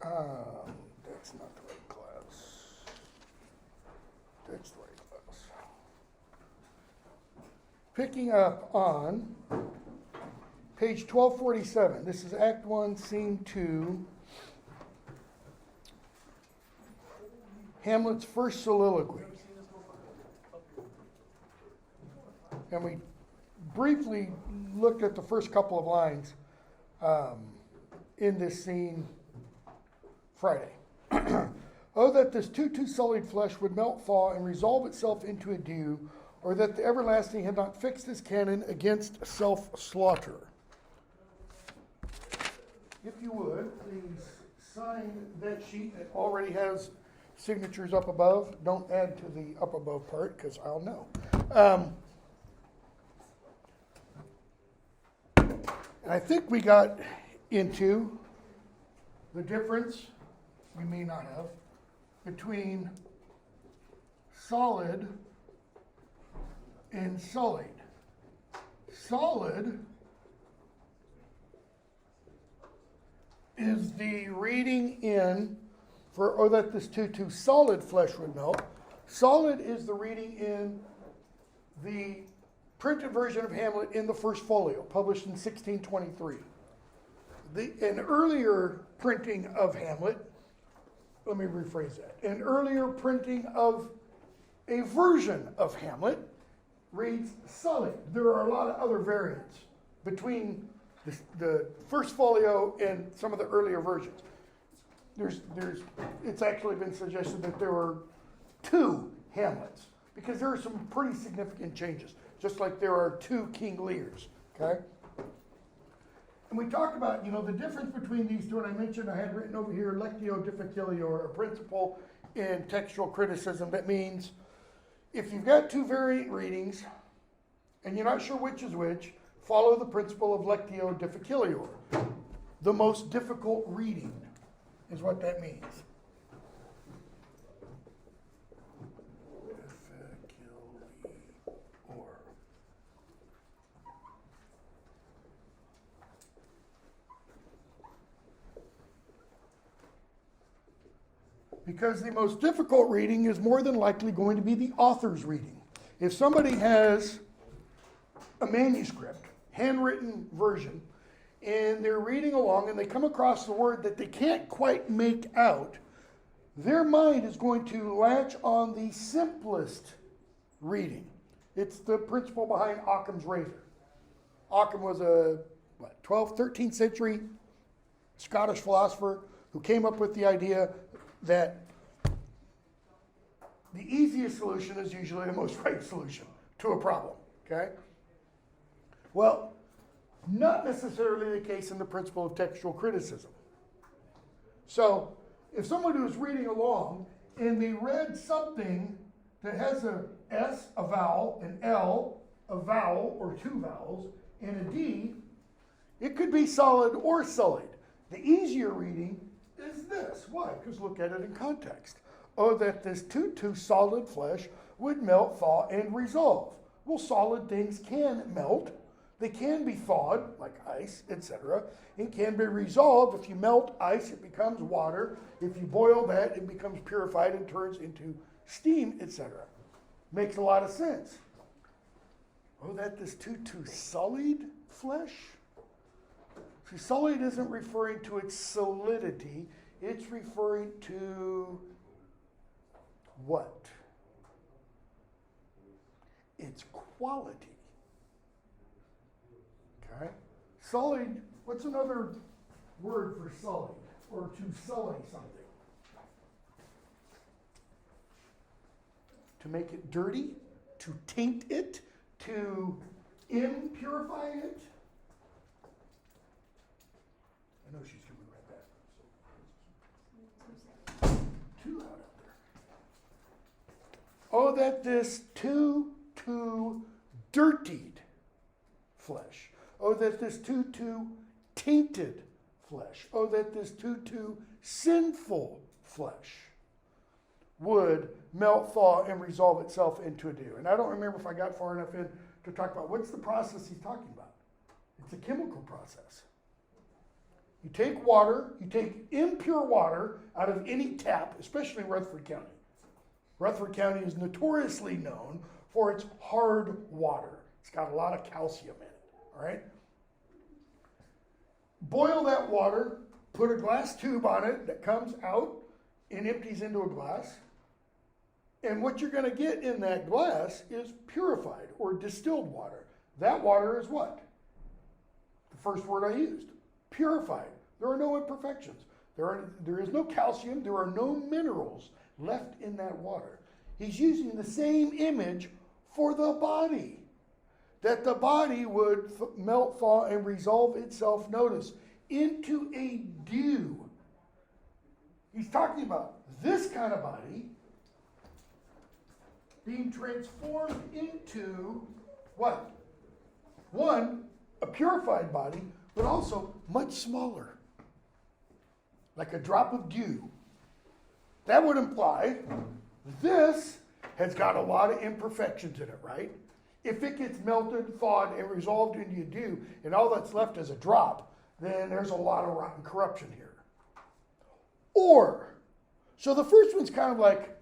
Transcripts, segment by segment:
That's not the right class. That's the right class. Picking up on page 1247. This is Act 1, Scene 2. Hamlet's first soliloquy. And we briefly looked at the first couple of lines in this scene Friday. Oh, that this too sullied flesh would melt, thaw, and resolve itself into a dew, or that the everlasting had not fixed his canon against self-slaughter. If you would, please sign that sheet that already has signatures up above. Don't add to the up above part, because I'll know. And I think we got into the difference, we may not have, between solid and sullied. Solid is the reading in for, oh, that this too solid flesh would melt. Solid is the reading in the printed version of Hamlet in the first folio, published in 1623. An earlier printing of Hamlet, let me rephrase that, an earlier printing of a version of Hamlet reads sullied. There are a lot of other variants between the first folio and some of the earlier versions. It's actually been suggested that there were two Hamlets, because there are some pretty significant changes, just like there are two King Lears, okay? And we talked about, the difference between these two, and I mentioned I had written over here, lectio difficilior, a principle in textual criticism that means if you've got two variant readings and you're not sure which is which, follow the principle of lectio difficilior. The most difficult reading is what that means. Because the most difficult reading is more than likely going to be the author's reading. If somebody has a manuscript, handwritten version, and they're reading along and they come across the word that they can't quite make out, their mind is going to latch on the simplest reading. It's the principle behind Occam's razor. Occam was a 12th, 13th century Scottish philosopher who came up with the idea that the easiest solution is usually the most right solution to a problem, okay? Well, not necessarily the case in the principle of textual criticism. So, if someone who is reading along and they read something that has a S, a vowel, an L, a vowel or two vowels, and a D, it could be solid or sullied. The easier reading is this. Why? Because look at it in context. Oh, that this too solid flesh would melt, thaw, and resolve. Well, solid things can melt. They can be thawed, like ice, etc. It can be resolved. If you melt ice, it becomes water. If you boil that, it becomes purified and turns into steam, etc. Makes a lot of sense. Oh, that this too sullied flesh? See, sullied isn't referring to its solidity. It's referring to what? Its quality. Okay? Sullied, what's another word for sullied? Or to sully something? To make it dirty? To taint it? To impurify it? I know she's going to read that. Too loud out there. Oh, that this too dirtied flesh. Oh, that this too tainted flesh. Oh, that this too sinful flesh would melt, thaw, and resolve itself into a dew. And I don't remember if I got far enough in to talk about what's the process he's talking about. It's a chemical process. You take water, you take impure water out of any tap, especially in Rutherford County. Rutherford County is notoriously known for its hard water. It's got a lot of calcium in it, all right? Boil that water, put a glass tube on it that comes out and empties into a glass. And what you're going to get in that glass is purified or distilled water. That water is what? The first word I used, purified. There are no imperfections. There is no calcium. There are no minerals left in that water. He's using the same image for the body. That the body would melt, thaw, and resolve itself, notice, into a dew. He's talking about this kind of body being transformed into what? One, a purified body, but also much smaller. Like a drop of dew. That would imply this has got a lot of imperfections in it, right? If it gets melted, thawed, and resolved into dew, and all that's left is a drop, then there's a lot of rotten corruption here. Or, so the first one's kind of like,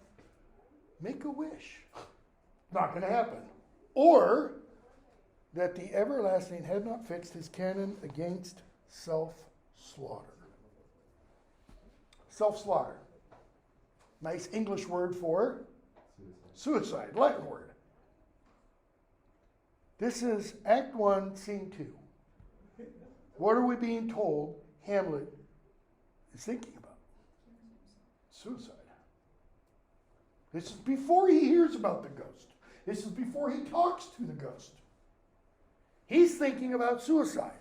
make a wish. Not going to happen. Or, that the everlasting had not fixed his canon against self-slaughter. Self-slaughter. Nice English word for suicide, Latin word. This is Act 1, Scene 2. What are we being told Hamlet is thinking about? Suicide. This is before he hears about the ghost. This is before he talks to the ghost. He's thinking about suicide.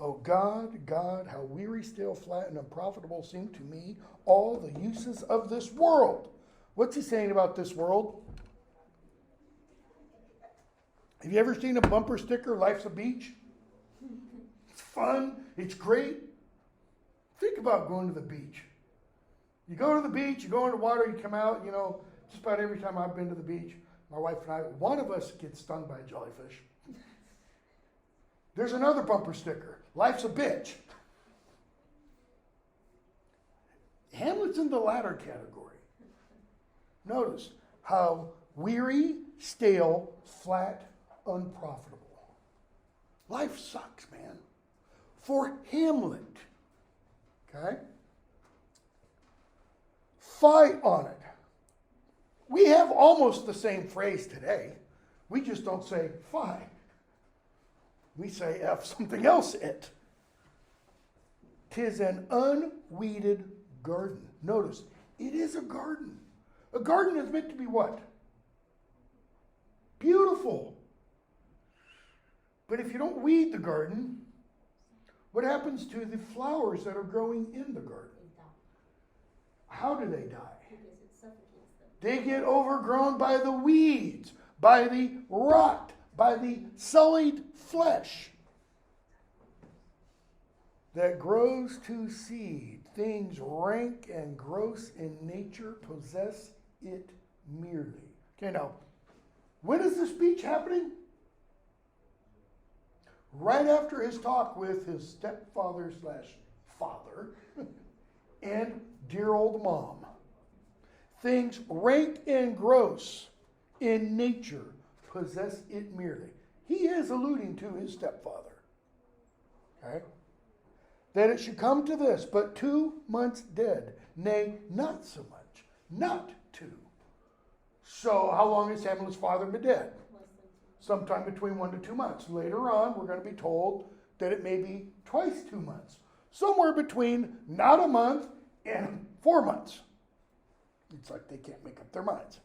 Oh God, God, how weary, stale, flat, and unprofitable seem to me all the uses of this world. What's he saying about this world? Have you ever seen a bumper sticker, Life's a Beach? It's fun. It's great. Think about going to the beach. You go to the beach, you go in the water, you come out, just about every time I've been to the beach, my wife and I, one of us gets stung by a jellyfish. There's another bumper sticker. Life's a bitch. Hamlet's in the latter category. Notice how weary, stale, flat, unprofitable. Life sucks, man. For Hamlet. Okay? Fight on it. We have almost the same phrase today. We just don't say fight. We say F something else it. 'Tis an unweeded garden. Notice, it is a garden. A garden is meant to be what? Beautiful. But if you don't weed the garden, what happens to the flowers that are growing in the garden? How do they die? Because it suffocates them. They get overgrown by the weeds, by the rot, by the sullied flesh that grows to seed. Things rank and gross in nature possess it merely. Okay, now, when is this speech happening? Right after his talk with his stepfather / father and dear old mom. Things rank and gross in nature possess it merely. He is alluding to his stepfather. Okay? That it should come to this, but 2 months dead. Nay, not so much. Not 2. So how long has Hamlet's father been dead? Sometime between 1 to 2 months. Later on, we're going to be told that it may be twice 2 months. Somewhere between not a month and 4 months. It's like they can't make up their minds.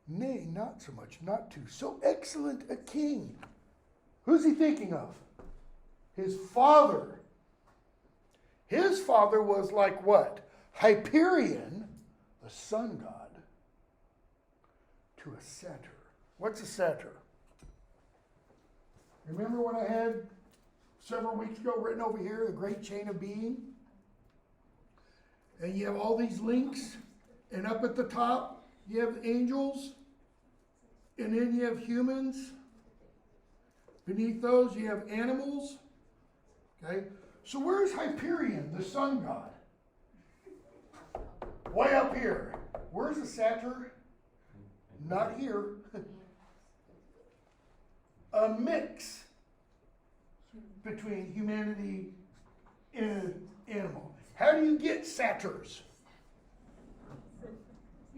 Nay, not so much, not 2. So excellent a king. Who's he thinking of? His father. His father was like what? Hyperion, the sun god, to a satyr. What's a satyr? Remember what I had several weeks ago written over here, the great chain of being? And you have all these links, and up at the top, you have angels, and then you have humans, Beneath those, you have animals. Okay? So where's Hyperion, the sun god? Way up here. Where's the satyr? Not here. A mix between humanity and an animal. How do you get satyrs?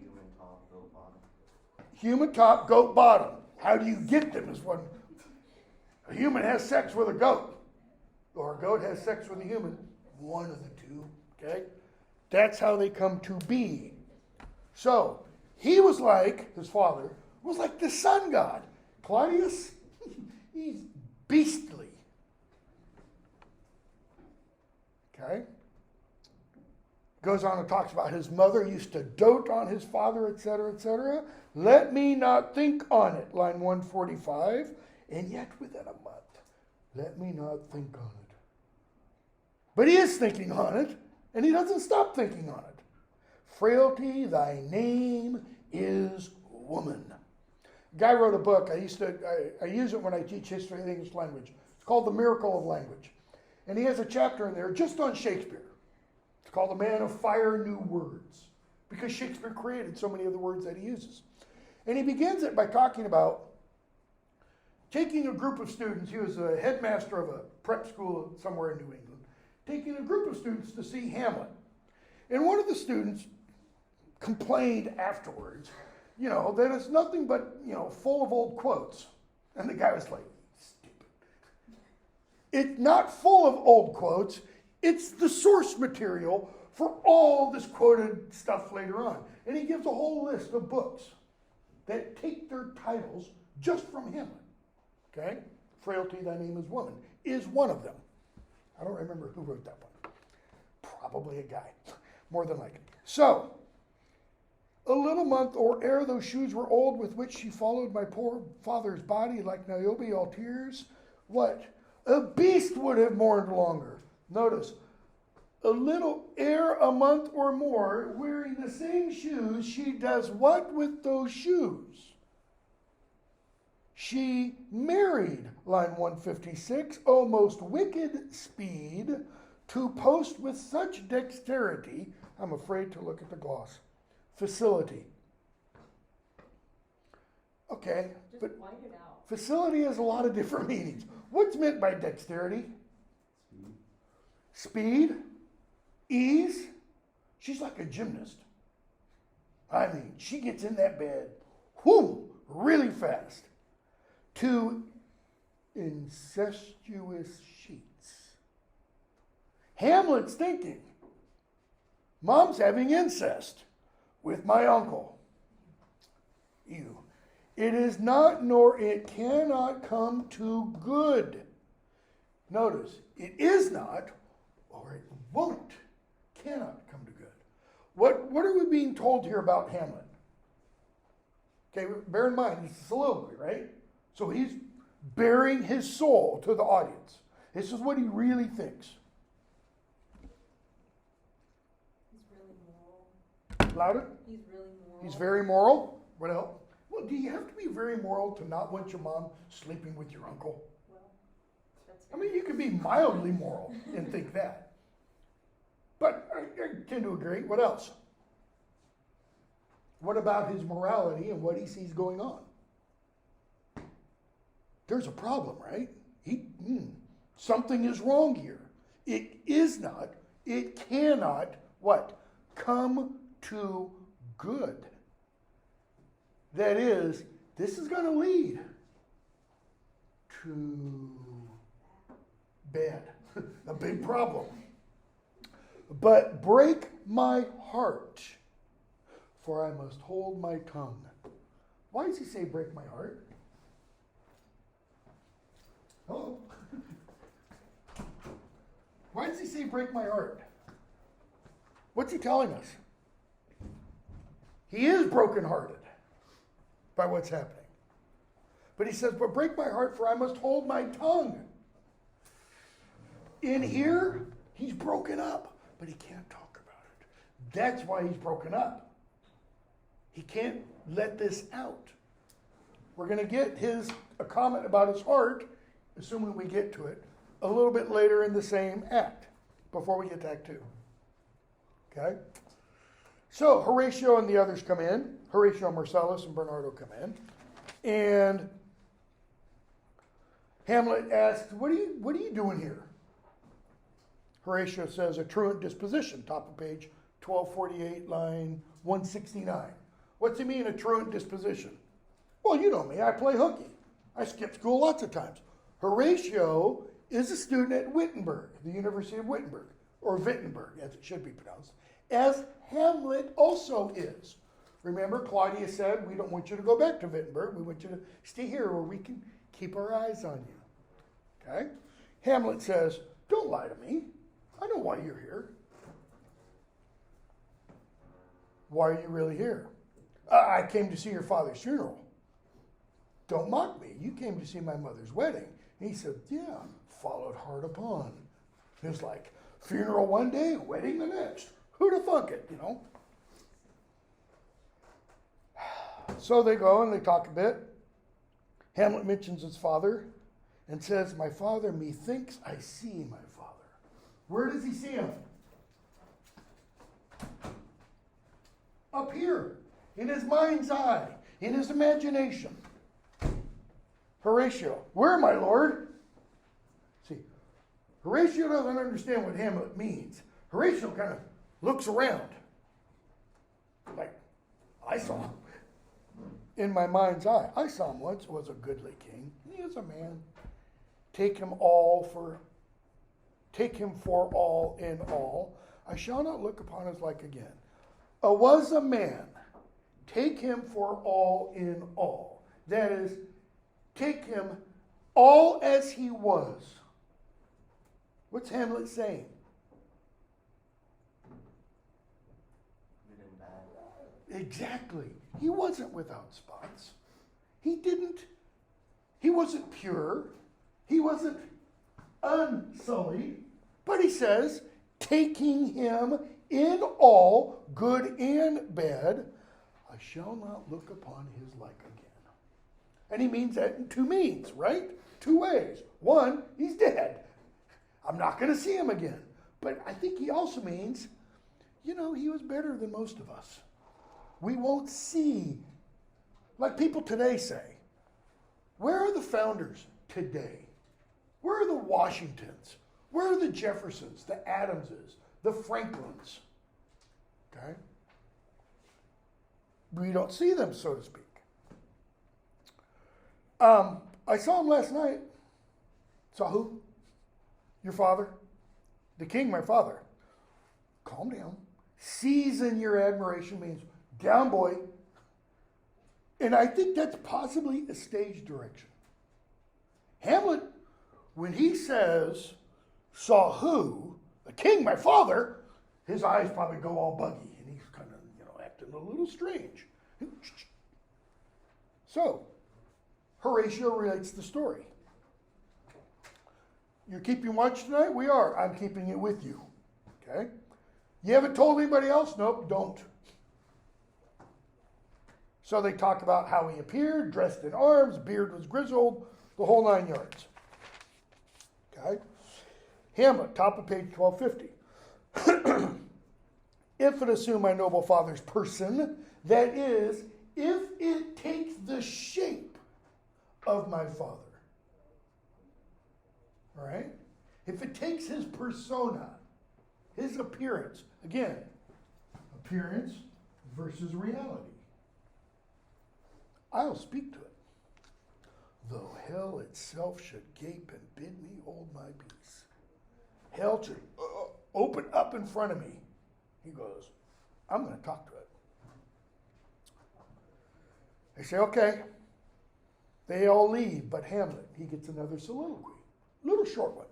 Human top, goat bottom. Human top, goat bottom. How do you get them is one. A human has sex with a goat. Or a goat has sex with a human. One of the two. Okay? That's how they come to be. So, he was like, his father, was like the sun god. Claudius, he's beastly. Okay? Goes on and talks about his mother used to dote on his father, etc., etc. Let me not think on it, line 145. And yet within a month, let me not think on it. But he is thinking on it, and he doesn't stop thinking on it. Frailty, thy name is woman. A guy wrote a book. I use it when I teach history of the English language. It's called The Miracle of Language. And he has a chapter in there just on Shakespeare. It's called The Man of Fire New Words, because Shakespeare created so many of the words that he uses. And he begins it by talking about taking a group of students. He was a headmaster of a prep school somewhere in New England. Taking a group of students to see Hamlet. And one of the students complained afterwards, that it's nothing but, full of old quotes. And the guy was like, stupid. It's not full of old quotes. It's the source material for all this quoted stuff later on. And he gives a whole list of books that take their titles just from Hamlet. Okay? Frailty, thy name is woman, is one of them. I don't remember who wrote that one. Probably a guy, more than likely. So, a little month or ere those shoes were old with which she followed my poor father's body like Niobe all tears. What? A beast would have mourned longer. Notice, a little ere a month or more, wearing the same shoes, she does what with those shoes? She married, line 156, O most wicked speed, to post with such dexterity, I'm afraid to look at the gloss, facility. Okay, but white it out. Facility has a lot of different meanings. What's meant by dexterity? Speed, ease. She's like a gymnast. I mean, she gets in that bed, really fast. To incestuous sheets. Hamlet's thinking, Mom's having incest with my uncle. Ew. It is not, nor it cannot come to good. Notice, it is not, or it won't, cannot come to good. What are we being told here about Hamlet? Okay, bear in mind, it's a soliloquy, right? So he's bearing his soul to the audience. This is what he really thinks. He's really moral. Louder? He's really moral. He's very moral. What else? Well, do you have to be very moral to not want your mom sleeping with your uncle? Well, that's I mean, you can be mildly moral and think that. But I tend to agree. What else? What about his morality and what he sees going on? There's a problem, right? Something is wrong here. It is not, it cannot, what? Come to good. That is, this is going to lead to bad, a big problem. But break my heart, for I must hold my tongue. Why does he say break my heart? Hello? Why does he say break my heart? What's he telling us? He is brokenhearted by what's happening. But he says, but break my heart, for I must hold my tongue. In here, he's broken up, but he can't talk about it. That's why he's broken up. He can't let this out. We're going to get a comment about his heart assuming we get to it, a little bit later in the same act, before we get to Act 2. Okay? So Horatio and the others come in. Horatio, Marcellus, and Bernardo come in. And Hamlet asks, what are you doing here? Horatio says, a truant disposition, top of page 1248, line 169. What's he mean, a truant disposition? Well, you know me, I play hooky. I skip school lots of times. Horatio is a student at Wittenberg, the University of Wittenberg, or Wittenberg, as it should be pronounced, as Hamlet also is. Remember, Claudia said, we don't want you to go back to Wittenberg. We want you to stay here where we can keep our eyes on you. Okay? Hamlet says, don't lie to me. I know why you're here. Why are you really here? I came to see your father's funeral. Don't mock me. You came to see my mother's wedding. And he said, yeah, followed hard upon. It was like, funeral one day, wedding the next. Who'd have thunk it, you know? So they go and they talk a bit. Hamlet mentions his father and says, my father, methinks I see my father. Where does he see him? Up here, in his mind's eye, in his imagination. Horatio, where, my lord? See, Horatio doesn't understand what Hamlet means. Horatio kind of looks around. Like, I saw him. In my mind's eye. I saw him once, was a goodly king. He is a man. Take him for all in all. I shall not look upon his like again. Was a man. Take him for all in all. That is, take him all as he was. What's Hamlet saying? Good and bad. Exactly. He wasn't without spots. He wasn't pure. He wasn't unsullied. But he says, taking him in all, good and bad, I shall not look upon his like again. And he means that in two means, right? Two ways. One, he's dead. I'm not going to see him again. But I think he also means, he was better than most of us. We won't see, like people today say, where are the founders today? Where are the Washingtons? Where are the Jeffersons, the Adamses, the Franklins? Okay? We don't see them, so to speak. I saw him last night. Saw who? Your father? The king, my father. Calm down. Season your admiration means down, boy. And I think that's possibly a stage direction. Hamlet, when he says, saw who? The king, my father, his eyes probably go all buggy. And he's kind of, acting a little strange. So, Horatio relates the story. You're keeping watch tonight? We are. I'm keeping it with you. Okay? You haven't told anybody else? Nope, don't. So they talk about how he appeared, dressed in arms, beard was grizzled, the whole 9 yards. Okay? Hamlet, top of page 1250. If it assume my noble father's person, that is, if it takes the shape of my father. All right? If it takes his persona, his appearance. Again, appearance versus reality. I'll speak to it. Though hell itself should gape and bid me hold my peace. Hell should open up in front of me. He goes, I'm going to talk to it. They say, okay. They all leave, but Hamlet, he gets another soliloquy. Little short one.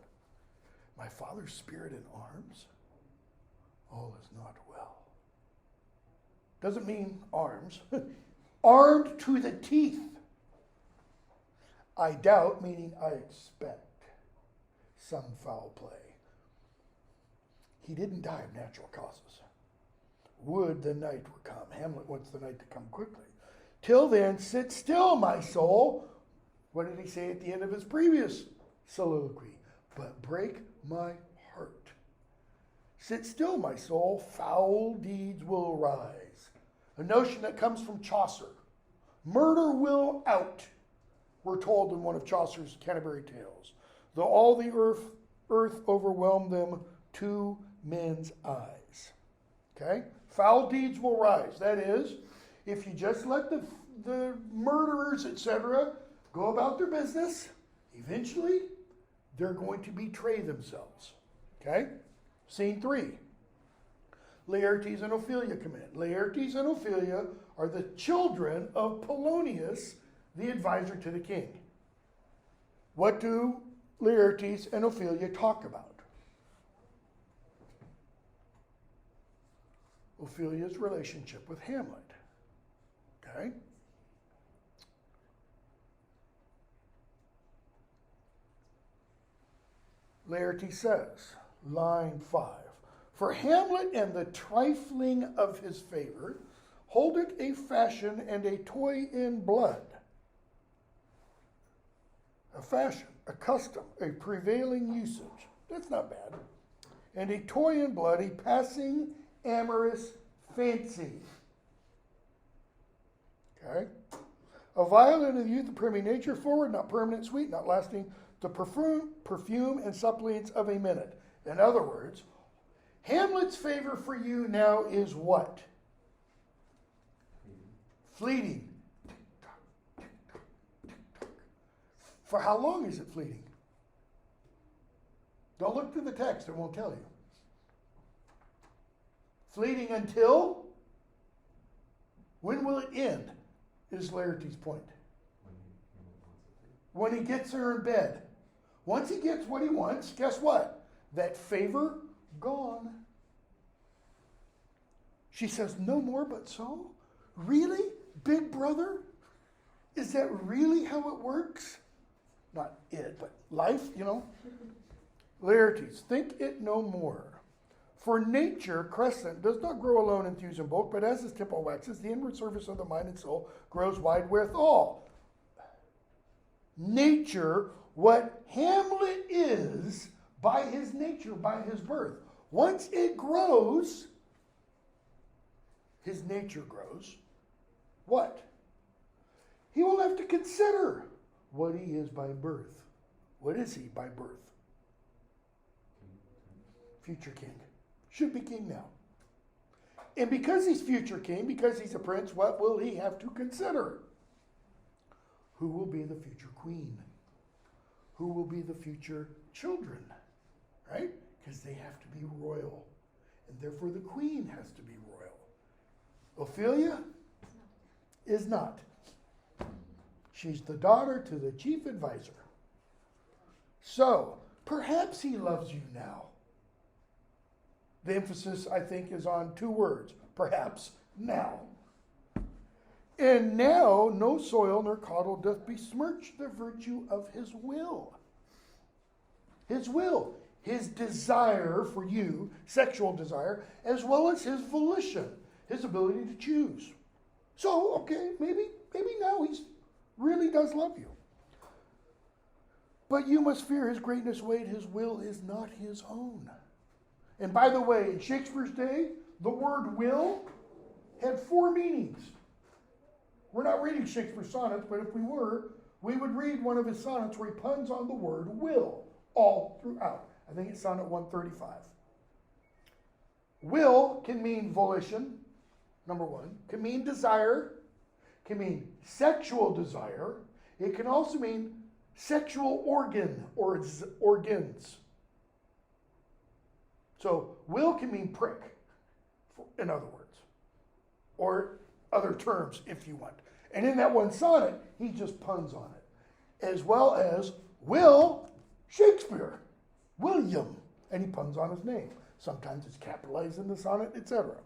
My father's spirit in arms, all is not well. Doesn't mean arms. Armed to the teeth. I doubt, meaning I expect some foul play. He didn't die of natural causes. Would the night were come. Hamlet wants the night to come quickly. Till then, sit still, my soul. What did he say at the end of his previous soliloquy, but break my heart. Sit still, my soul, foul deeds will rise. A notion that comes from Chaucer. Murder will out, we're told in one of Chaucer's Canterbury Tales. Though all the earth overwhelm them to men's eyes. Okay? Foul deeds will rise. That is, if you just let the murderers, etc., go about their business, eventually they're going to betray themselves. Okay? Scene 3. Laertes and Ophelia come in. Laertes and Ophelia are the children of Polonius, the advisor to the king. What do Laertes and Ophelia talk about? Ophelia's relationship with Hamlet. Okay? Laertes says, line 5, for Hamlet and the trifling of his favor hold it a fashion and a toy in blood. A fashion, a custom, a prevailing usage. That's not bad. And a toy in blood, a passing amorous fancy. Okay? A violin of youth, a primming nature, forward, not permanent, sweet, not lasting, the perfume and suppliance of a minute. In other words, Hamlet's favor for you now is what? Fleeting. For how long is it fleeting? Don't look through the text, it won't tell you. Fleeting until? When will it end? Is Laertes' point. When he gets her in bed. Once he gets what he wants, guess what? That favor, gone. She says, no more but so? Really? Big brother? Is that really how it works? Not it, but life, you know. Laertes, think it no more. For nature, crescent, does not grow alone in thews and bulk, but as his temple waxes, the inward surface of the mind and soul grows wide withal. Nature, what Hamlet is, by his nature, by his birth. Once it grows, his nature grows. What? He will have to consider what he is by birth. What is he by birth? Future king. Should be king now. And because he's future king, because he's a prince, what will he have to consider? Who will be the future queen? Who will be the future children? Right? Because they have to be royal. And therefore the queen has to be royal. Ophelia is not. She's the daughter to the chief advisor. So, perhaps he loves you now. The emphasis, I think, is on 2 words. Perhaps now. And now no soil nor caudal doth besmirch the virtue of his will. His will. His desire for you, sexual desire, as well as his volition, his ability to choose. So, okay, maybe now he really does love you. But you must fear his greatness weighed. His will is not his own. And by the way, in Shakespeare's day, the word will had 4 meanings. We're not reading Shakespeare's sonnets, but if we were, we would read one of his sonnets where he puns on the word will all throughout. I think it's sonnet 135. Will can mean volition, number 1. Can mean desire. Can mean sexual desire. It can also mean sexual organ or organs. So, will can mean prick, in other words, or other terms if you want. And in that one sonnet, he just puns on it, as well as Will Shakespeare, William, and he puns on his name. Sometimes it's capitalized in the sonnet, etc.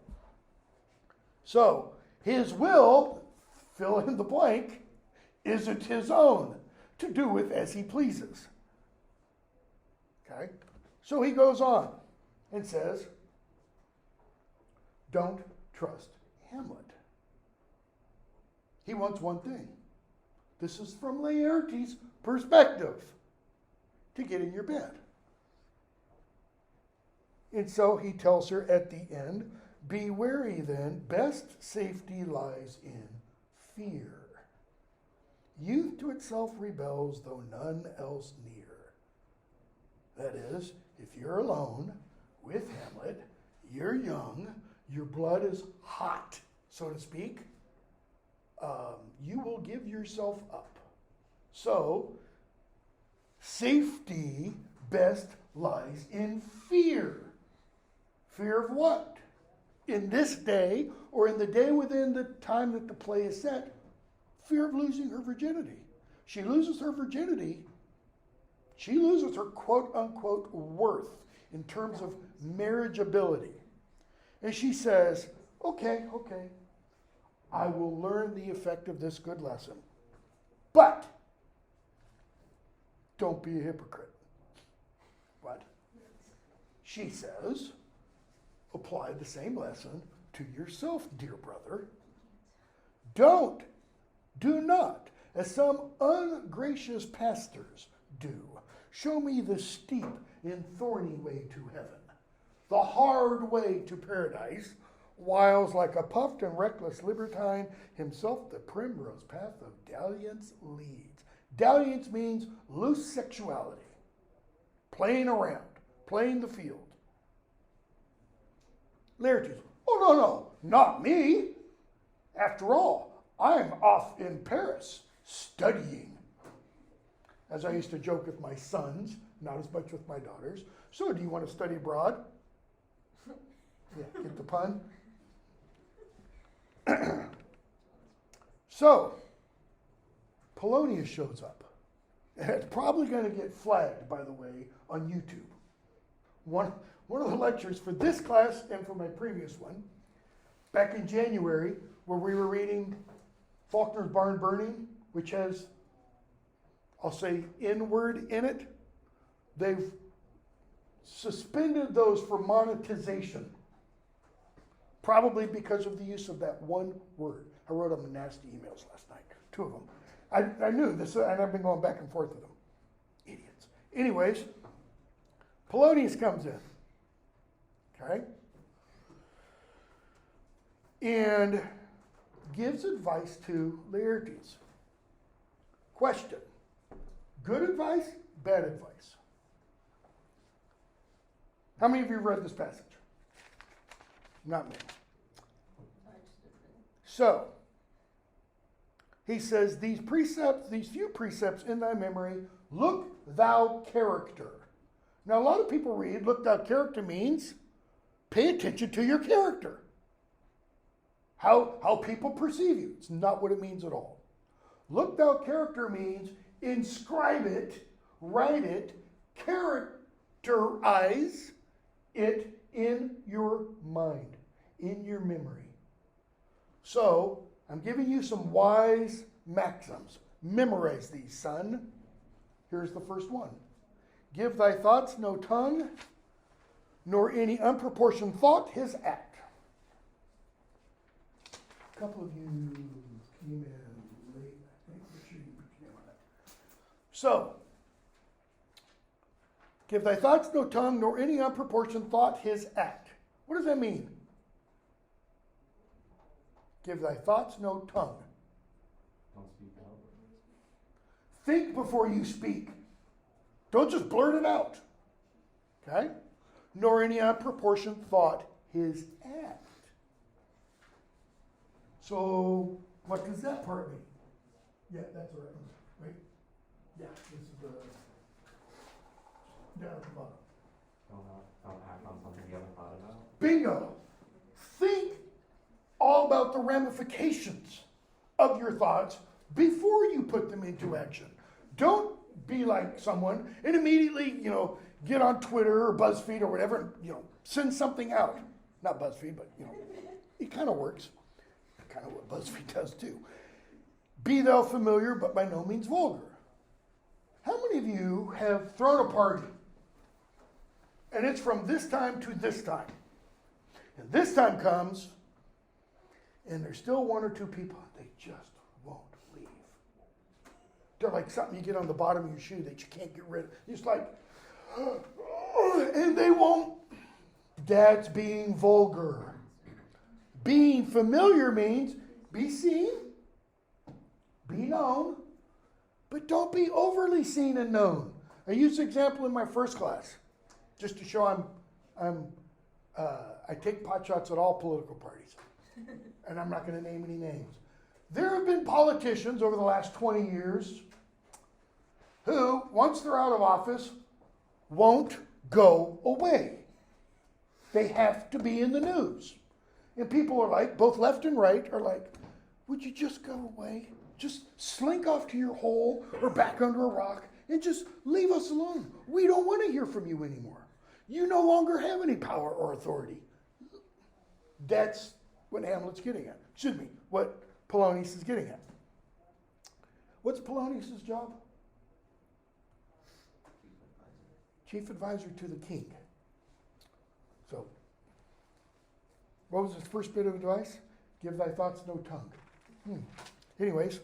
So, his will, fill in the blank, isn't his own, to do with as he pleases. Okay? So he goes on and says, don't trust Hamlet. He wants one thing. This is from Laertes' perspective. to get in your bed. And so he tells her at the end, be wary then, best safety lies in fear. Youth to itself rebels, though none else near. That is, if you're alone with Hamlet, you're young, your blood is hot, so to speak, you will give yourself up. So, safety best lies in fear. Fear of what? In this day, or in the day within the time that the play is set, fear of losing her virginity. She loses her virginity. She loses her quote-unquote worth in terms of marriageability. And she says, okay, I will learn the effect of this good lesson. But don't be a hypocrite. What? She says, apply the same lesson to yourself, dear brother. Do not, as some ungracious pastors do, show me the steep and thorny way to heaven, the hard way to paradise, whiles like a puffed and reckless libertine himself the primrose path of dalliance leads. Dalliance means loose sexuality, playing around, playing the field. Laertes, oh no, not me. After all, I'm off in Paris studying. As I used to joke with my sons, not as much with my daughters. So, do you want to study abroad? Yeah, get the pun? So, Polonius shows up. And it's probably going to get flagged, by the way, on YouTube. One of the lectures for this class and for my previous one, back in January, where we were reading Faulkner's Barn Burning, which has, I'll say, N-word in it. They've suspended those for monetization, probably because of the use of that one word. I wrote them nasty emails last night, 2 of them. I knew this, and I've been going back and forth with them. Idiots. Anyways, Polonius comes in, okay, and gives advice to Laertes. Question: good advice, bad advice? How many of you read this passage? Not me. So, he says, these few precepts in thy memory, look thou character. Now, a lot of people read, look thou character means pay attention to your character. How people perceive you. It's not what it means at all. Look thou character means inscribe it, write it, characterize it in your mind, in your memory. So, I'm giving you some wise maxims. Memorize these, son. Here's the first one. Give thy thoughts no tongue, nor any unproportioned thought his act. A couple of you came in late. I think make sure you put your name on that. So, give thy thoughts no tongue, nor any unproportioned thought his act. What does that mean? Give thy thoughts no tongue. Don't speak out. Think before you speak. Don't just blurt it out. Okay? Nor any unproportioned thought his act. So, what does that part mean? Yeah, that's the right one. Right? Yeah, this is the down at the bottom. Don't act on something you haven't thought about. Bingo! Think all about the ramifications of your thoughts before you put them into action. Don't be like someone and immediately, get on Twitter or BuzzFeed or whatever and, send something out. Not BuzzFeed, but, it kind of works. Kind of what BuzzFeed does too. Be thou familiar, but by no means vulgar. How many of you have thrown a party and it's from this time to this time? And this time comes and there's still 1 or 2 people, they just won't leave. They're like something you get on the bottom of your shoe that you can't get rid of. It's like, and they won't. That's being vulgar. Being familiar means be seen, be known, but don't be overly seen and known. I used an example in my first class, just to show I take pot shots at all political parties, and I'm not going to name any names. There have been politicians over the last 20 years who, once they're out of office, won't go away. They have to be in the news. And people are like, both left and right, are like, would you just go away? Just slink off to your hole or back under a rock and just leave us alone. We don't want to hear from you anymore. You no longer have any power or authority. That's what Hamlet's getting at. Excuse me, what Polonius is getting at. What's Polonius' job? Chief advisor to the king. So, what was his first bit of advice? Give thy thoughts no tongue. Anyways,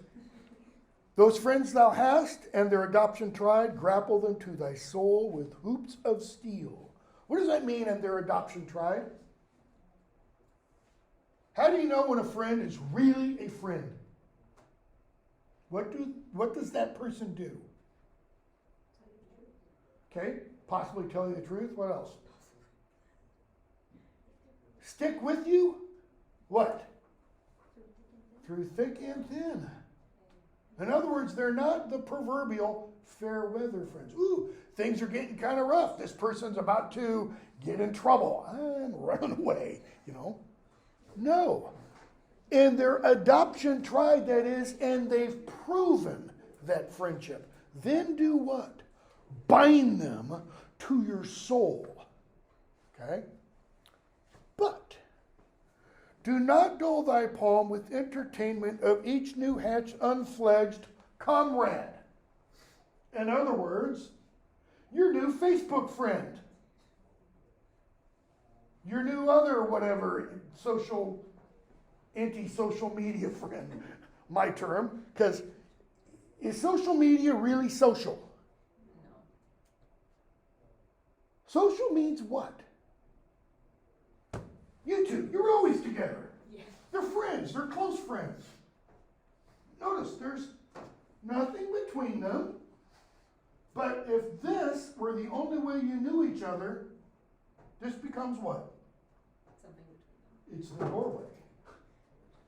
those friends thou hast and their adoption tried, grapple them to thy soul with hoops of steel. What does that mean, and their adoption tried? How do you know when a friend is really a friend? What does that person do? Okay, possibly tell you the truth. What else? Stick with you? What? Through thick and thin. In other words, they're not the proverbial fair weather friends. Ooh, things are getting kind of rough. This person's about to get in trouble. I'm running away, No. In their adoption tried, that is, and they've proven that friendship. Then do what? Bind them to your soul. Okay? But do not dull thy palm with entertainment of each new hatched, unfledged comrade. In other words, your new Facebook friend. Your new other whatever anti-social media friend, my term, because is social media really social? No. Social means what? You two, you're always together. Yeah. They're friends, they're close friends. Notice there's nothing between them. But if this were the only way you knew each other, this becomes what? Something between them. It's the doorway.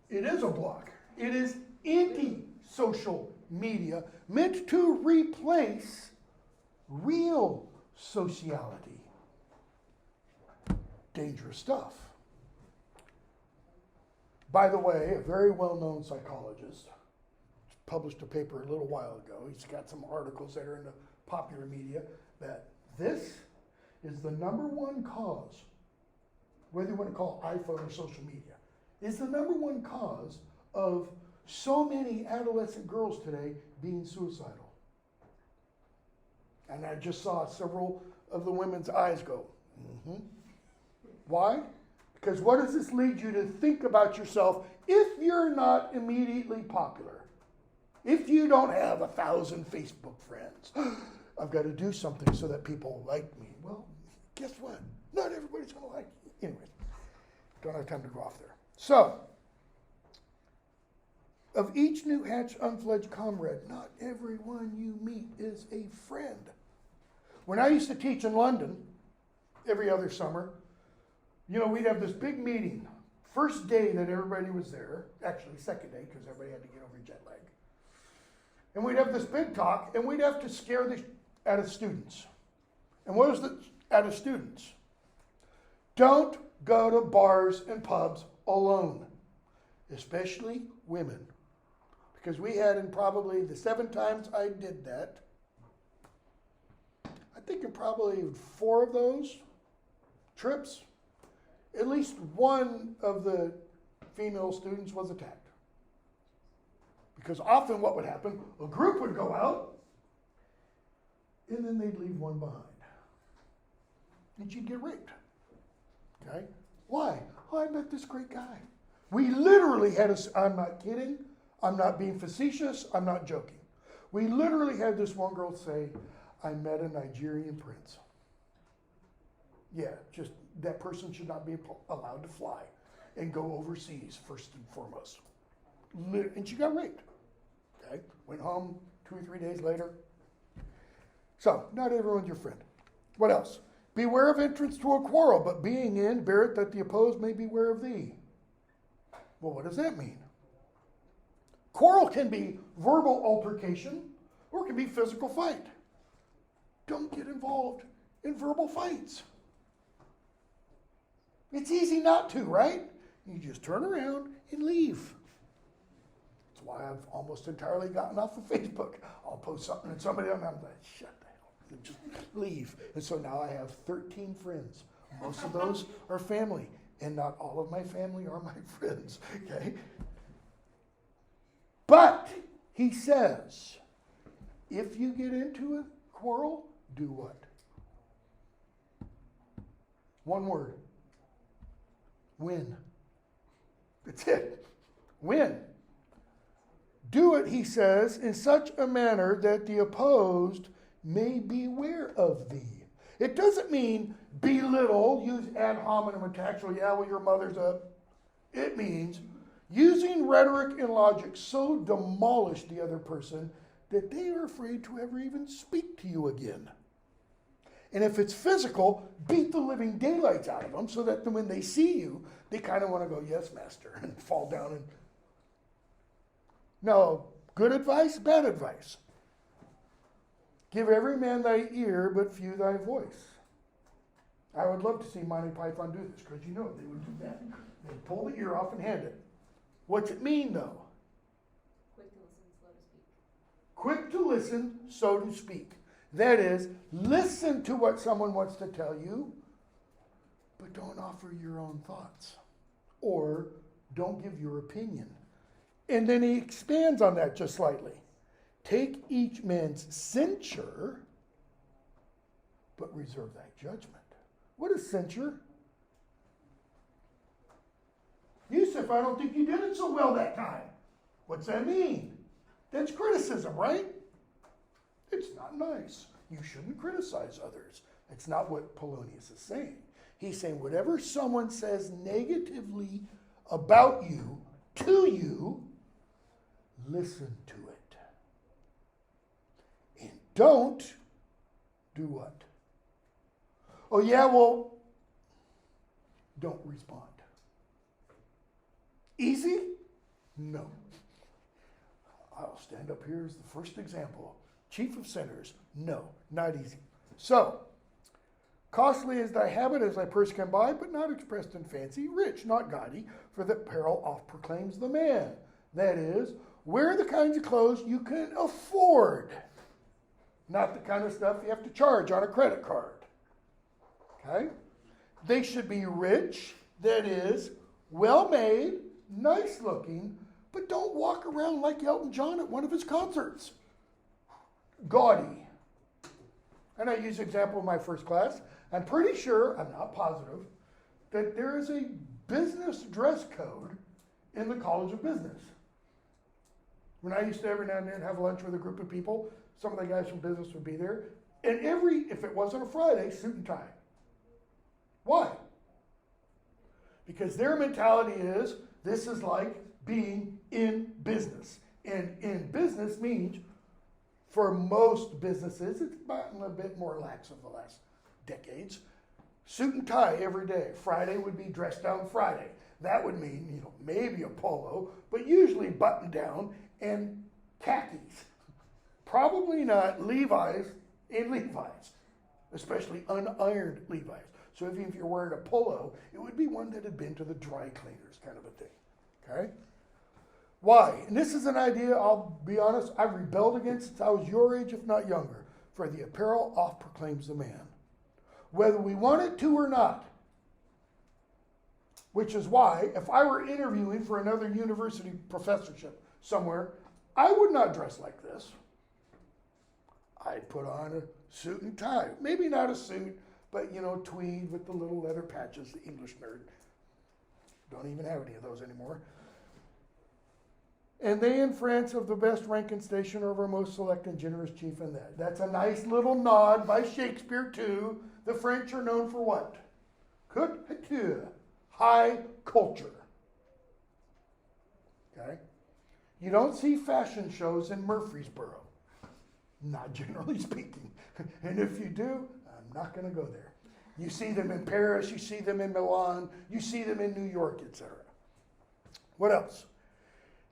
It is a block. It is anti-social media meant to replace real sociality. Dangerous stuff. By the way, a very well-known psychologist published a paper a little while ago. He's got some articles that are in the popular media that this is the number one cause, whether you want to call iPhone or social media, is the number one cause of so many adolescent girls today being suicidal. And I just saw several of the women's eyes go, Why? Because what does this lead you to think about yourself if you're not immediately popular? If you don't have 1,000 Facebook friends, I've got to do something so that people like me. Well, guess what? Not everybody's going to like you. Anyways, don't have time to go off there. So, of each new hatched, unfledged comrade, not everyone you meet is a friend. When I used to teach in London every other summer, we'd have this big meeting. First day that everybody was there, actually second day because everybody had to get over jet lag. And we'd have this big talk, and we'd have to scare the out of students. And what was the out of students? Don't go to bars and pubs alone, especially women. Because we had in probably the 7 times I did that, I think in probably 4 of those trips, at least one of the female students was attacked. Because often what would happen, a group would go out, and then they'd leave one behind. And she'd get raped. Okay? Why? Oh, I met this great guy. We literally had I'm not kidding, I'm not being facetious, I'm not joking. We literally had this one girl say, I met a Nigerian prince. Yeah, just that person should not be allowed to fly and go overseas first and foremost. And she got raped. Okay, went home 2 or 3 days later. So, not everyone's your friend. What else? Beware of entrance to a quarrel, but being in, bear it that the opposed may beware of thee. Well, what does that mean? Quarrel can be verbal altercation or it can be physical fight. Don't get involved in verbal fights. It's easy not to, right? You just turn around and leave. That's why I've almost entirely gotten off of Facebook. I'll post something and somebody else, I'm like, shut the hell, and just leave. And so now I have 13 friends. Most of those are family, and not all of my family are my friends, okay? But he says, if you get into a quarrel, do what? One word. Win. That's it. Win. Do it, he says, in such a manner that the opposed may beware of thee. It doesn't mean belittle, use ad hominem attacks, or yeah, well, your mother's up. It means using rhetoric and logic so demolish the other person that they are afraid to ever even speak to you again. And if it's physical, beat the living daylights out of them so that when they see you, they kind of want to go, yes, master, and fall down. And no, good advice, bad advice. Give every man thy ear, but few thy voice. I would love to see Monty Python do this, because you know they would do that. They'd pull the ear off and hand it. What's it mean, though? Quick to listen, slow to speak. Quick to listen, so to speak. That is, listen to what someone wants to tell you, but don't offer your own thoughts. Or don't give your opinion. And then he expands on that just slightly. Take each man's censure, but reserve thy judgment. What is censure? Yusuf, I don't think you did it so well that time. What's that mean? That's criticism, right? It's not nice. You shouldn't criticize others. That's not what Polonius is saying. He's saying whatever someone says negatively about you, to you, listen to it. And don't do what? Oh, yeah, well, don't respond. Easy? No. I'll stand up here as the first example. Chief of sinners. No, not easy. So, costly is thy habit as thy purse can buy, but not expressed in fancy. Rich, not gaudy, for the peril oft proclaims the man. That is, wear the kinds of clothes you can afford. Not the kind of stuff you have to charge on a credit card. Okay? They should be rich, that is, well-made, nice-looking, but don't walk around like Elton John at one of his concerts. Gaudy. And I use the example of my first class. I'm pretty sure, I'm not positive, that there is a business dress code in the College of Business. When I used to every now and then have lunch with a group of people, some of the guys from business would be there, and if it wasn't a Friday, suit and tie. Why? Because their mentality is, this is like being in business. And in business means, for most businesses, it's gotten a bit more lax over the last decades. Suit and tie every day. Friday would be dress down Friday. That would mean, maybe a polo, but usually button down and khakis. Probably not Levi's and Levi's, especially unironed Levi's. So even if you're wearing a polo, it would be one that had been to the dry cleaners, kind of a thing. Okay? Why? And this is an idea, I'll be honest, I've rebelled against since I was your age, if not younger. For the apparel oft proclaims the man. Whether we want it to or not. Which is why, if I were interviewing for another university professorship somewhere, I would not dress like this. I'd put on a suit and tie. Maybe not a suit, but tweed with the little leather patches, the English nerd. Don't even have any of those anymore. And they in France of the best rank and station are of our most select and generous chief in that. That's a nice little nod by Shakespeare too. The French are known for what? Couture, high culture. Okay? You don't see fashion shows in Murfreesboro. Not generally speaking. And if you do, I'm not going to go there. You see them in Paris, you see them in Milan, you see them in New York, etc. What else?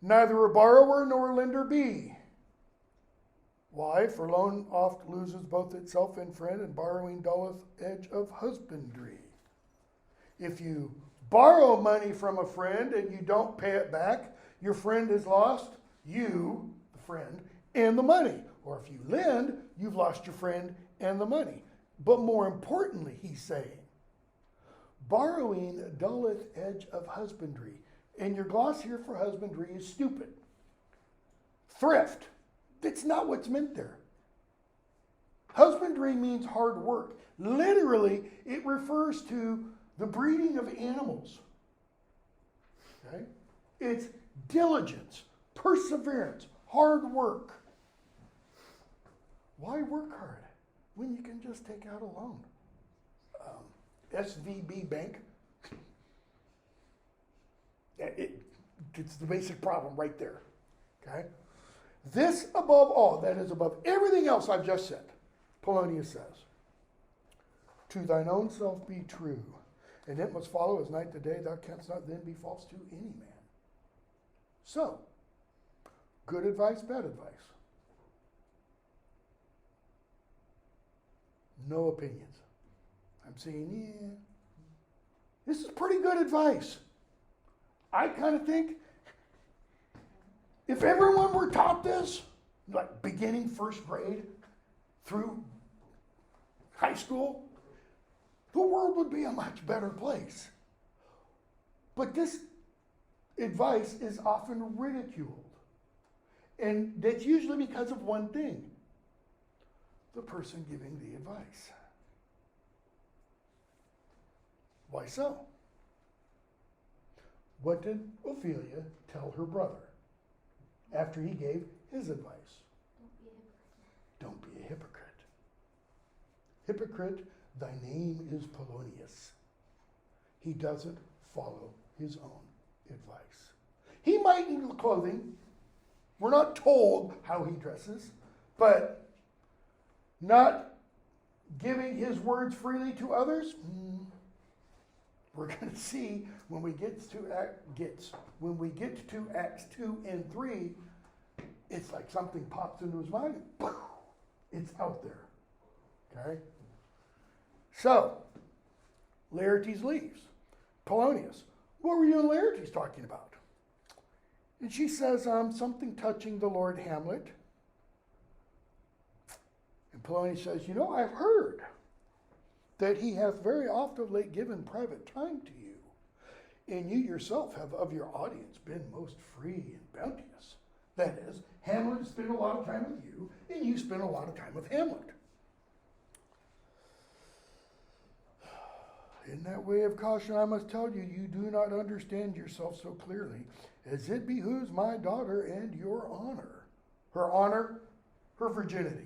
Neither a borrower nor a lender be. Why? For loan oft loses both itself and friend, and borrowing dulleth edge of husbandry. If you borrow money from a friend and you don't pay it back, your friend has lost you, the friend, and the money. Or if you lend, you've lost your friend and the money. But more importantly, he's saying, borrowing dulleth edge of husbandry. And your gloss here for husbandry is stupid. Thrift. That's not what's meant there. Husbandry means hard work. Literally, it refers to the breeding of animals. Okay? It's diligence, perseverance, hard work. Why work hard when you can just take out a loan? SVB Bank. It's the basic problem right there. Okay? This above all, that is above everything else I've just said, Polonius says, to thine own self be true, and it must follow as night to day, thou canst not then be false to any man. So, good advice, bad advice. No opinions. I'm saying, yeah, this is pretty good advice. I kind of think if everyone were taught this, like beginning first grade through high school, the world would be a much better place. But this advice is often ridiculed. And that's usually because of one thing: the person giving the advice. Why so? What did Ophelia tell her brother after he gave his advice? Don't be a hypocrite. Hypocrite, thy name is Polonius. He doesn't follow his own advice. He might need the clothing. We're not told how he dresses, but not giving his words freely to others. We're going to see when we get to Acts 2 and 3, it's like something pops into his mind. It's out there. Okay? So, Laertes leaves. Polonius, what were you and Laertes talking about? And she says, something touching the Lord Hamlet. And Polonius says, I've heard that he hath very oft of late given private time to you, and you yourself have of your audience been most free and bounteous. That is, Hamlet spent a lot of time with you, and you spent a lot of time with Hamlet. In that way of caution, I must tell you, you do not understand yourself so clearly, as it behooves my daughter and your honor. Her honor, her virginity.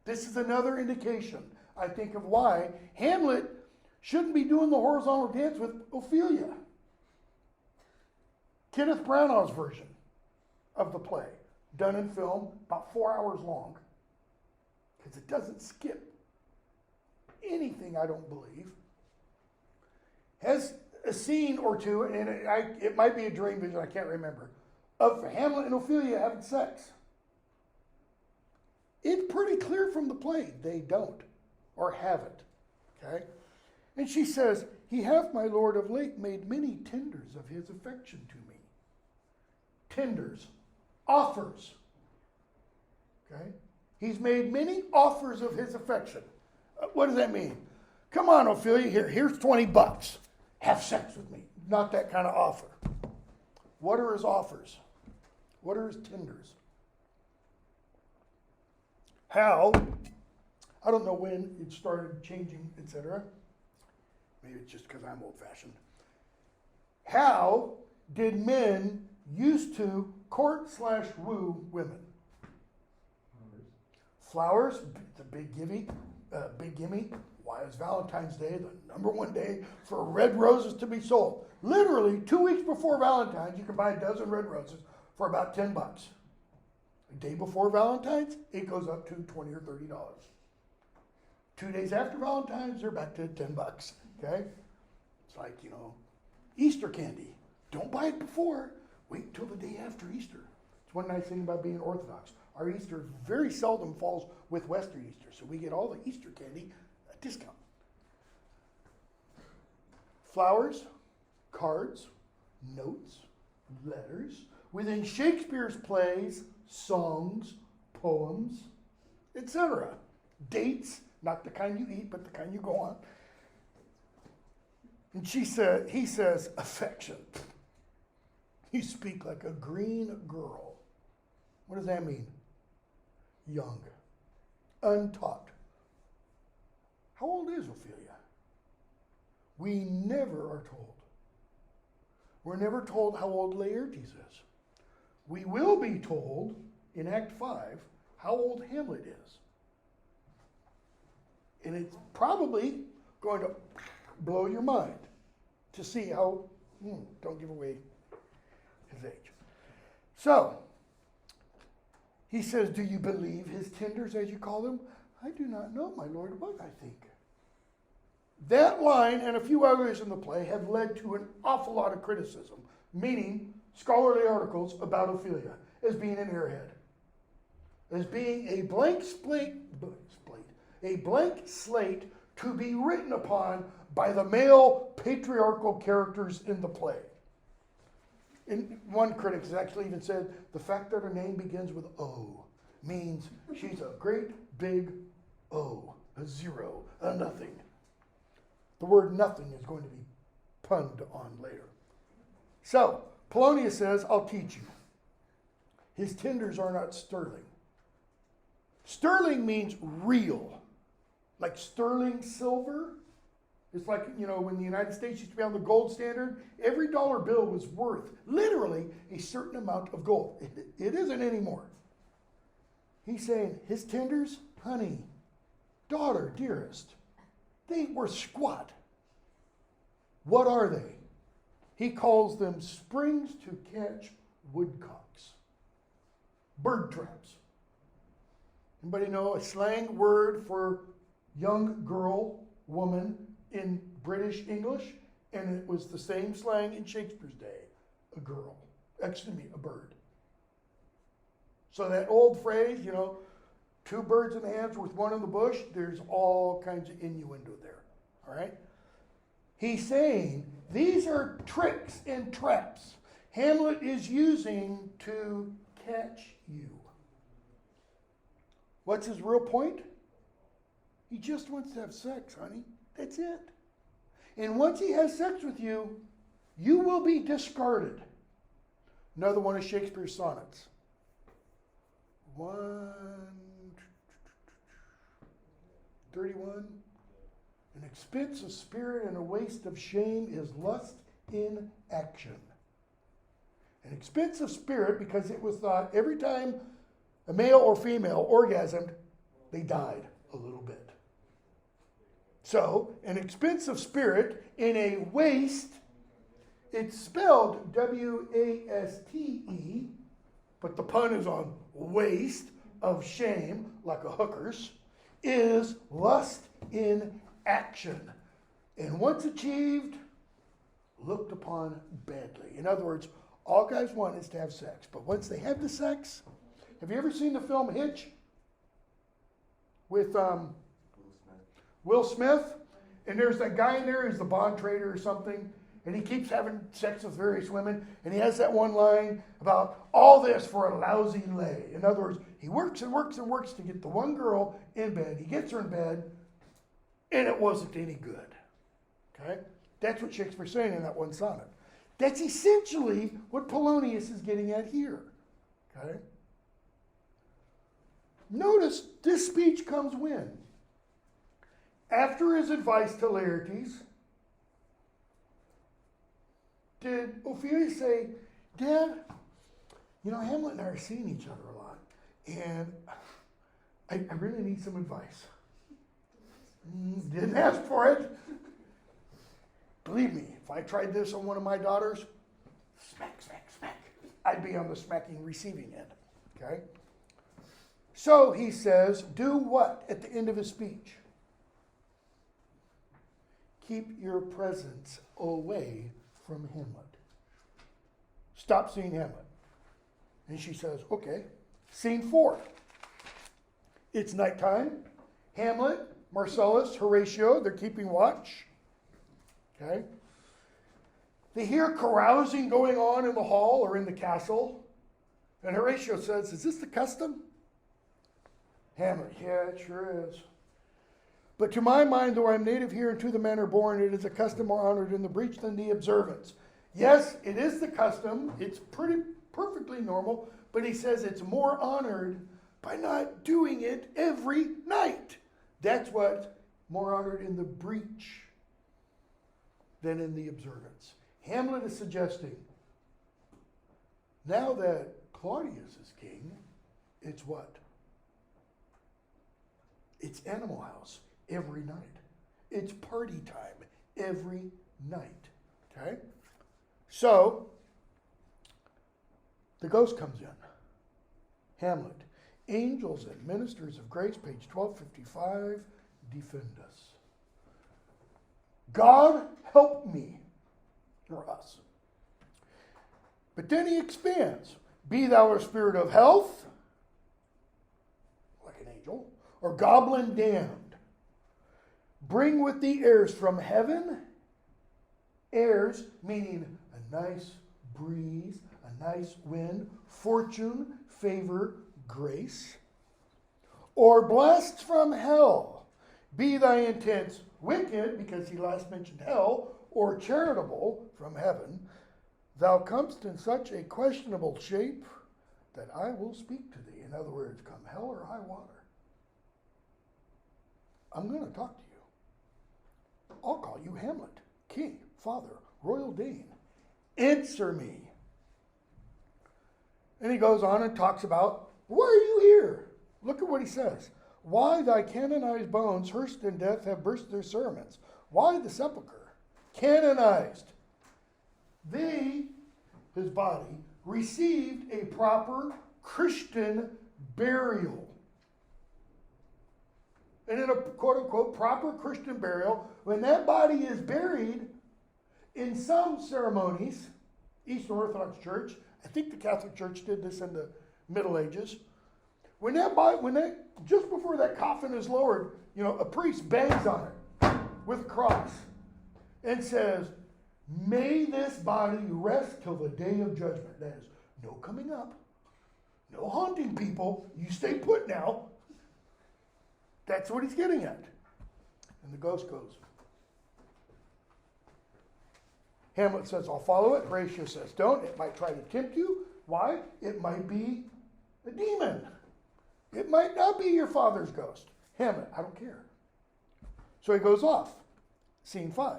This is another indication, I think, of why Hamlet shouldn't be doing the horizontal dance with Ophelia. Kenneth Branagh's version of the play, done in film, about 4 hours long, because it doesn't skip anything, I don't believe, has a scene or two, and it might be a dream vision, I can't remember, of Hamlet and Ophelia having sex. It's pretty clear from the play they don't or haven't. Okay? And she says, he hath, my lord, of late made many tenders of his affection to me. Tenders. Offers. Okay? He's made many offers of his affection. What does that mean? Come on, Ophelia, here's $20. Have sex with me. Not that kind of offer. What are his offers? What are his tenders? How, I don't know when it started changing, etc. Maybe it's just because I'm old-fashioned. How did men used to court/woo women. Flowers, the big gimme. Why is Valentine's Day the number one day for red roses to be sold? Literally, 2 weeks before Valentine's, you can buy a dozen red roses for about $10. The day before Valentine's, it goes up to $20 or $30. 2 days after Valentine's, they're back to $10. Okay? It's like, Easter candy. Don't buy it before. Wait till the day after Easter. It's one nice thing about being Orthodox. Our Easter very seldom falls with Western Easter, so we get all the Easter candy at a discount. Flowers, cards, notes, letters, within Shakespeare's plays, songs, poems, etc. Dates, not the kind you eat, but the kind you go on. And he says, affection. You speak like a green girl. What does that mean? Young, untaught. How old is Ophelia? We never are told. We're never told how old Laertes is. We will be told in Act 5 how old Hamlet is. And it's probably going to blow your mind to see how, don't give away his age. So, he says, do you believe his tenders, as you call them? I do not know, my lord, what I think. That line and a few others in the play have led to an awful lot of criticism, meaning scholarly articles about Ophelia as being an airhead, as being a blank slate to be written upon by the male patriarchal characters in the play. And one critic has actually even said the fact that her name begins with O means she's a great big O, a zero, a nothing. The word nothing is going to be punned on later. So, Polonius says, I'll teach you. His tenders are not sterling. Sterling means real. Like sterling silver. It's like, when the United States used to be on the gold standard, every dollar bill was worth literally a certain amount of gold. It isn't anymore. He's saying his tenders, honey, daughter, dearest, they ain't worth squat. What are they? He calls them springs to catch woodcocks. Bird traps. Anybody know a slang word for young girl, woman in British English? And it was the same slang in Shakespeare's day. A girl. A bird. So that old phrase, two birds in the hands with one in the bush, there's all kinds of innuendo there. All right? He's saying these are tricks and traps Hamlet is using to catch you. What's his real point? He just wants to have sex, honey. That's it. And once he has sex with you, you will be discarded. Another one of Shakespeare's sonnets. 131. An expense of spirit and a waste of shame is lust in action. An expense of spirit because it was thought every time a male or female orgasmed, they died a little bit. So, an expense of spirit in a waste, it's spelled W-A-S-T-E, but the pun is on waste of shame, like a hooker's, is lust in action. And once achieved, looked upon badly. In other words, all guys want is to have sex. But once they have the sex, have you ever seen the film Hitch? With Will Smith? And there's that guy in there who's the bond trader or something. And he keeps having sex with various women. And he has that one line about all this for a lousy lay. In other words, he works and works and works to get the one girl in bed. He gets her in bed. And it wasn't any good. Okay? That's what Shakespeare's saying in that one sonnet. That's essentially what Polonius is getting at here. Okay? Notice this speech comes when? After his advice to Laertes, did Ophelia say, Dad, Hamlet and I are seeing each other a lot, and I really need some advice. Didn't ask for it. Believe me, if I tried this on one of my daughters, smack, smack, smack, I'd be on the smacking receiving end. Okay? So he says, do what at the end of his speech? Keep your presence away from Hamlet. Stop seeing Hamlet. And she says, okay. Scene 4. It's nighttime. Hamlet, Marcellus, Horatio, they're keeping watch. Okay? They hear carousing going on in the hall or in the castle. And Horatio says, is this the custom? Hamlet, yeah, it sure is. But to my mind, though I'm native here and to the manor born, it is a custom more honored in the breach than the observance. Yes, it is the custom. It's perfectly normal. But he says it's more honored by not doing it every night. That's what more honored in the breach than in the observance. Hamlet is suggesting, now that Claudius is king, it's what? It's Animal House every night. It's party time every night. Okay? So, the ghost comes in. Hamlet. Angels and ministers of grace, page 1255, defend us. God help me, or us. But then he expands. Be thou a spirit of health, like an angel, or goblin damned. Bring with thee airs from heaven. Airs, meaning a nice breeze, a nice wind, fortune, favor, grace. Or blasts from hell. Be thy intents wicked, because he last mentioned hell, or charitable from heaven. Thou comest in such a questionable shape that I will speak to thee. In other words, come hell or high water, I'm going to talk to you. I'll call you Hamlet, king, father, royal Dane. Answer me. And he goes on and talks about, why are you here? Look at what he says. Why thy canonized bones, hearsed in death, have burst their cerements. Why the sepulchre? Canonized. They, his body, received a proper Christian burial. And in a quote-unquote proper Christian burial, when that body is buried, in some ceremonies, Eastern Orthodox Church, I think the Catholic Church did this in the Middle Ages, just before that coffin is lowered, a priest bangs on it with a cross and says, may this body rest till the day of judgment. That is, no coming up, no haunting people, you stay put now. That's what he's getting at. And the ghost goes. Hamlet says, I'll follow it. Horatio says, don't. It might try to tempt you. Why? It might be a demon. It might not be your father's ghost. Hamlet, I don't care. So he goes off. Scene 5.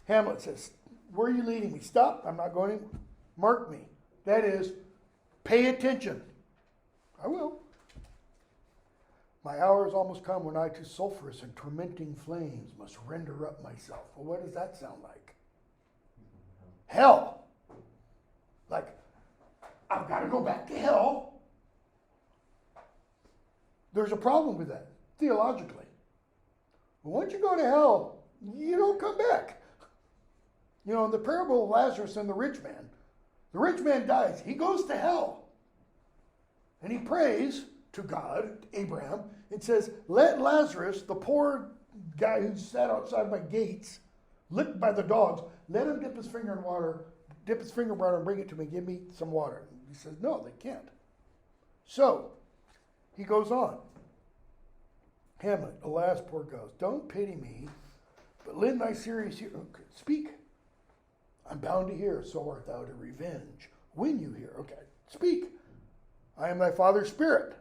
Hamlet says, where are you leading me? Stop. I'm not going. Mark me. That is, pay attention. I will. My hour is almost come when I to sulphurous and tormenting flames must render up myself. Well, what does that sound like? Hell. Like, I've got to go back to hell. There's a problem with that, theologically. Once you go to hell, you don't come back. In the parable of Lazarus and the rich man dies. He goes to hell. And he prays to God, Abraham, and says, let Lazarus, the poor guy who sat outside my gates, licked by the dogs, let him dip his finger in water and bring it to me, give me some water. He says, no, they can't. So, he goes on. Hamlet, alas, poor ghost, don't pity me, but lend thy serious ear. Okay, speak. I'm bound to hear, so art thou to revenge. When you hear, okay, speak. I am thy father's spirit,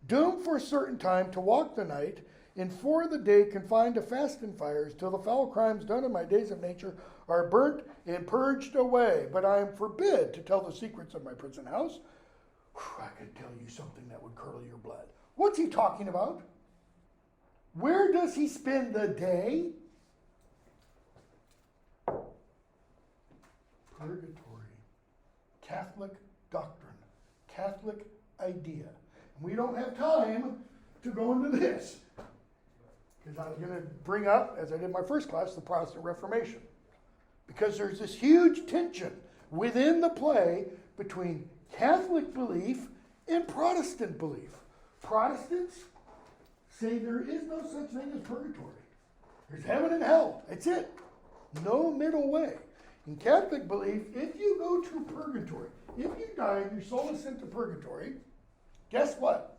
doomed for a certain time to walk the night and for the day confined to fast and fires, till the foul crimes done in my days of nature are burnt and purged away. But I am forbid to tell the secrets of my prison house. Whew, I could tell you something that would curdle your blood. What's he talking about? Where does he spend the day? Purgatory. Catholic doctrine. Catholic idea. And we don't have time to go into this, because I'm going to bring up, as I did in my first class, the Protestant Reformation. Because there's this huge tension within the play between Catholic belief and Protestant belief. Protestants say there is no such thing as purgatory. There's heaven and hell. That's it. No middle way. In Catholic belief, if you go to purgatory, if you die and your soul is sent to purgatory, guess what?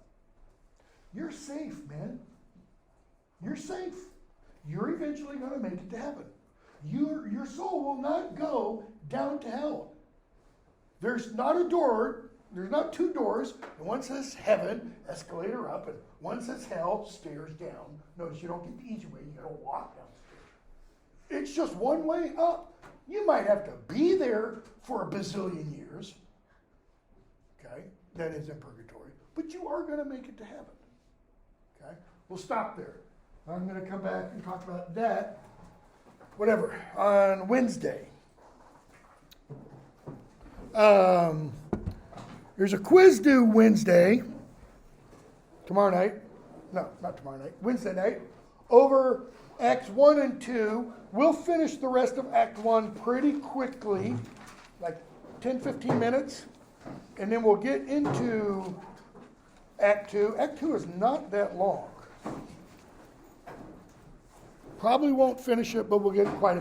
You're safe, man. You're safe. You're eventually going to make it to heaven. Your soul will not go down to hell. There's not a door. There's not two doors. And one says heaven, escalator up, and one says hell, stairs down. Notice you don't get the easy way. You got to walk downstairs. It's just one way up. You might have to be there for a bazillion years. Okay? That is in purgatory. But you are going to make it to heaven. Okay? We'll stop there. I'm going to come back and talk about that, whatever, on Wednesday. There's a quiz due Wednesday, tomorrow night. No, not tomorrow night. Wednesday night. Over Acts 1 and 2. We'll finish the rest of Act 1 pretty quickly, like 10, 15 minutes. And then we'll get into Act 2. Act 2 is not that long. Probably won't finish it, but we'll get quite a bit.